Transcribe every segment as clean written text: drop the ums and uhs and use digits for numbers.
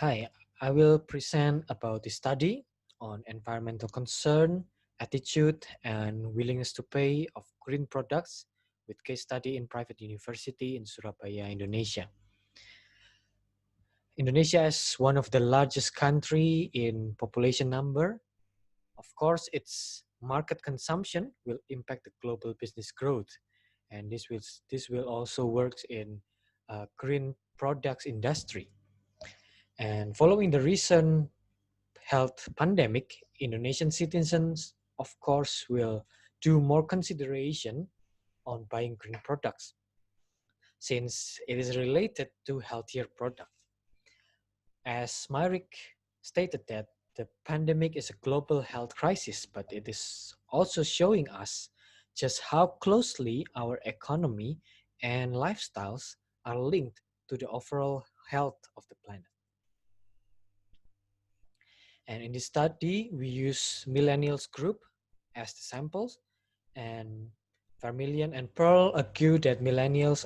Hi, I will present about the study on environmental concern, attitude, and willingness to pay of green products with case study in private university in Surabaya, Indonesia. Indonesia is one of the largest country in population number. Of course, its market consumption will impact the global business growth, and this will also work in green products industry. And following the recent health pandemic, Indonesian citizens, of course, will do more consideration on buying green products since it is related to healthier products. As Myrick stated that the pandemic is a global health crisis, but it is also showing us just how closely our economy and lifestyles are linked to the overall health of the planet. And in this study, we use millennials group as the samples, and Vermilion and Pearl argue that millennials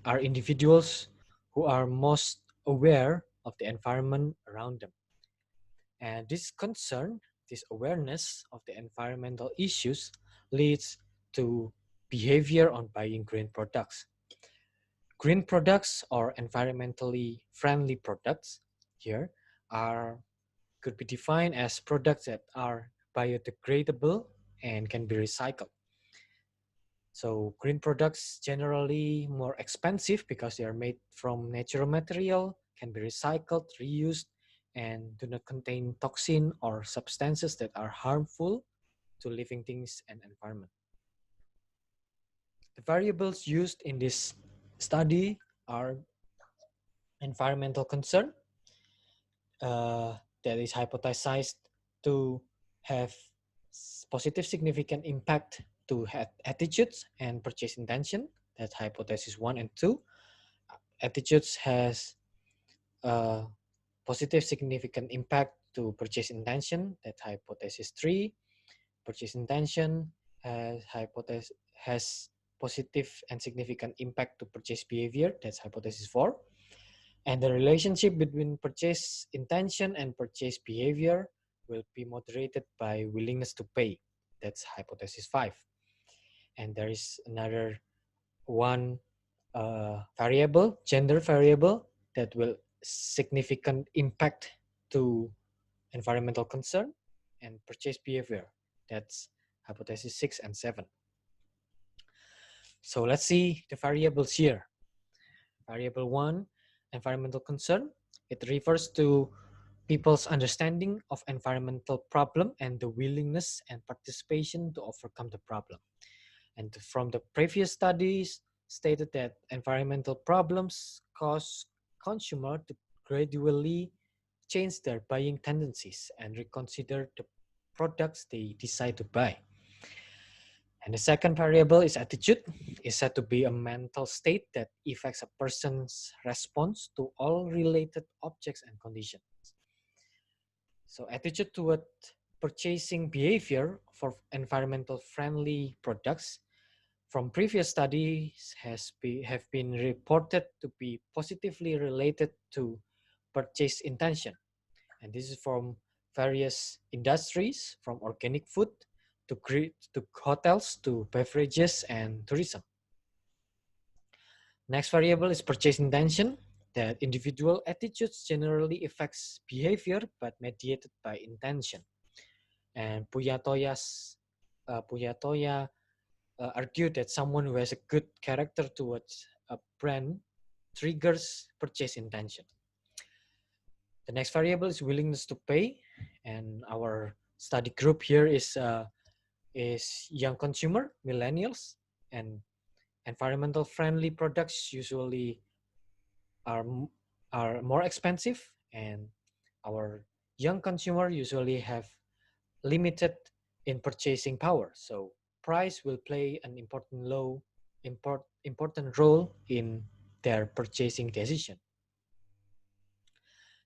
are individuals who are most aware of the environment around them. And this concern, this awareness of the environmental issues leads to behavior on buying green products. Green products or environmentally friendly products here are could be defined as products that are biodegradable and can be recycled. So green products generally more expensive because they are made from natural material, can be recycled, reused, and do not contain toxin or substances that are harmful to living things and environment. The variables used in this study are environmental concern, that is hypothesized to have positive significant impact to attitudes and purchase intention. That's hypothesis 1 and 2. Attitudes has a positive significant impact to purchase intention. That's hypothesis 3. Purchase intention has positive and significant impact to purchase behavior. That's hypothesis 4. And the relationship between purchase intention and purchase behavior will be moderated by willingness to pay. That's hypothesis 5. And there is another one variable, gender variable, that will significant impact to environmental concern and purchase behavior. That's hypothesis 6 and 7. So let's see the variables here. Variable 1, environmental concern. It refers to people's understanding of environmental problem and the willingness and participation to overcome the problem. And from the previous studies stated that environmental problems cause consumer to gradually change their buying tendencies and reconsider the products they decide to buy. And the second variable is attitude. Is said to be a mental state that affects a person's response to all related objects and conditions. So attitude toward purchasing behavior for environmental friendly products from previous studies have been reported to be positively related to purchase intention. And this is from various industries, from organic food to hotels to beverages and tourism. Next variable is purchase intention, that individual attitudes generally affects behavior but mediated by intention. And Puyatoya argued that someone who has a good character towards a brand triggers purchase intention. The next variable is willingness to pay, and our study group here is young consumer, millennials, and environmental friendly products usually are more expensive, and our young consumer usually have limited in purchasing power. So price will play an important role in their purchasing decision.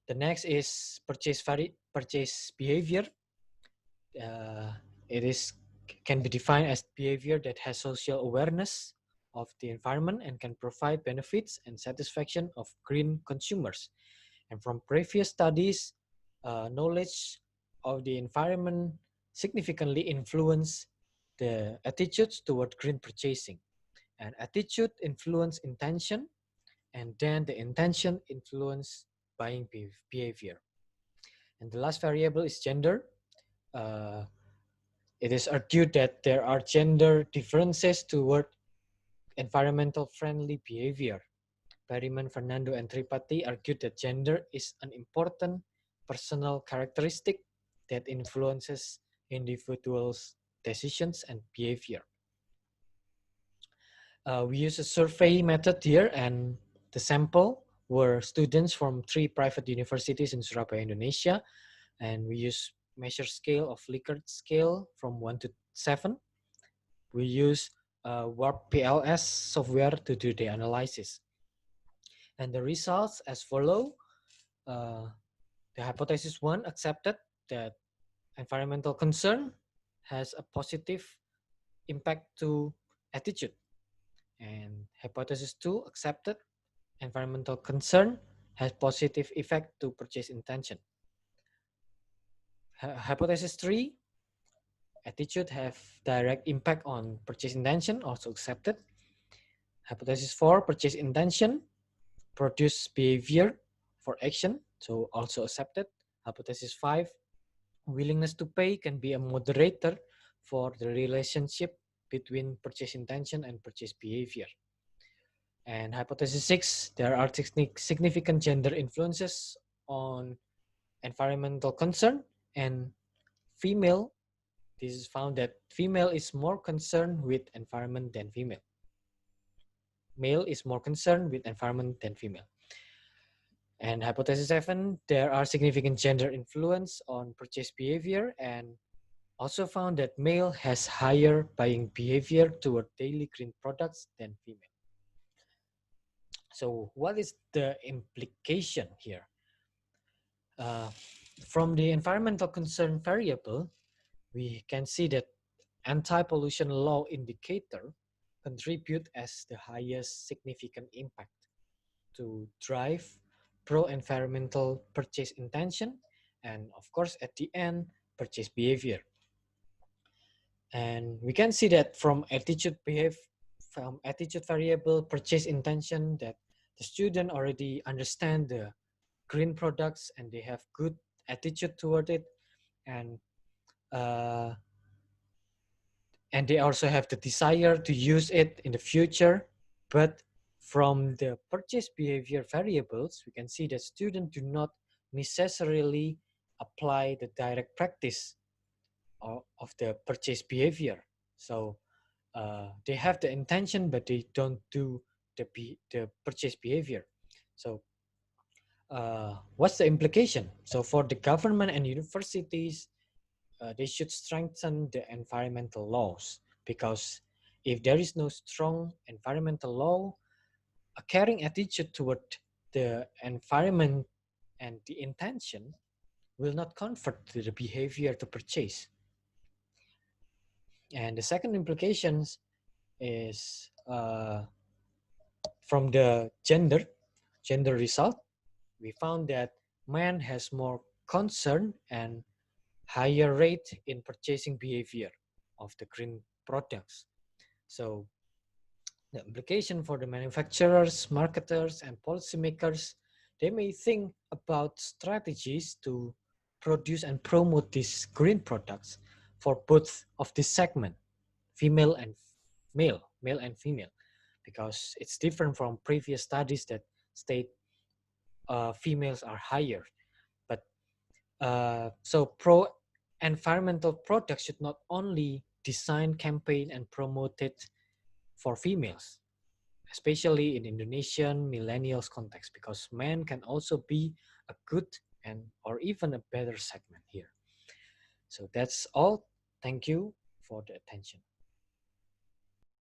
The next is purchase behavior. It can be defined as behavior that has social awareness of the environment and can provide benefits and satisfaction of green consumers. And from previous studies, knowledge of the environment significantly influence the attitudes toward green purchasing. And attitude influence intention, and then the intention influence buying behavior. And the last variable is gender. Uh, it is argued that there are gender differences toward environmental friendly behavior. Perryman, Fernando, and Tripathi argued that gender is an important personal characteristic that influences individuals' decisions and behavior. We use a survey method here, and the sample were students from 3 private universities in Surabaya, Indonesia, and we use measure scale of Likert scale from 1 to 7. We use Warp PLS software to do the analysis. And the results as follow. The hypothesis 1 accepted that environmental concern has a positive impact to attitude. And hypothesis 2 accepted environmental concern has positive effect to purchase intention. Hypothesis 3, attitude have direct impact on purchase intention, also accepted. Hypothesis 4, purchase intention produce behavior for action, so also accepted. Hypothesis 5, willingness to pay can be a moderator for the relationship between purchase intention and purchase behavior. And hypothesis 6, there are significant gender influences on environmental concern, and female, this is found that female is more concerned with environment than female. Male is more concerned with environment than female. And hypothesis 7, there are significant gender influence on purchase behavior, and also found that male has higher buying behavior toward daily green products than female. So what is the implication here? From the environmental concern variable, we can see that anti-pollution law indicator contribute as the highest significant impact to drive pro-environmental purchase intention, and of course at the end purchase behavior. And we can see that from attitude variable purchase intention, that the student already understand the green products and they have good attitude toward it, and they also have the desire to use it in the future. But from the purchase behavior variables, we can see that students do not necessarily apply the direct practice of the purchase behavior. So they have the intention, but they don't do the purchase behavior. So what's the implication? So for the government and universities, they should strengthen the environmental laws, because if there is no strong environmental law, a caring attitude toward the environment and the intention will not convert to the behavior to purchase. And the second implications is from the gender result. We found that man has more concern and higher rate in purchasing behavior of the green products. So the implication for the manufacturers, marketers, and policymakers, they may think about strategies to produce and promote these green products for both of this segment, female and male and female, because it's different from previous studies that state females are higher. But so pro-environmental products should not only design, campaign, and promote it for females, especially in Indonesian millennials context, because men can also be a good and or even a better segment here. So that's all. Thank you for the attention.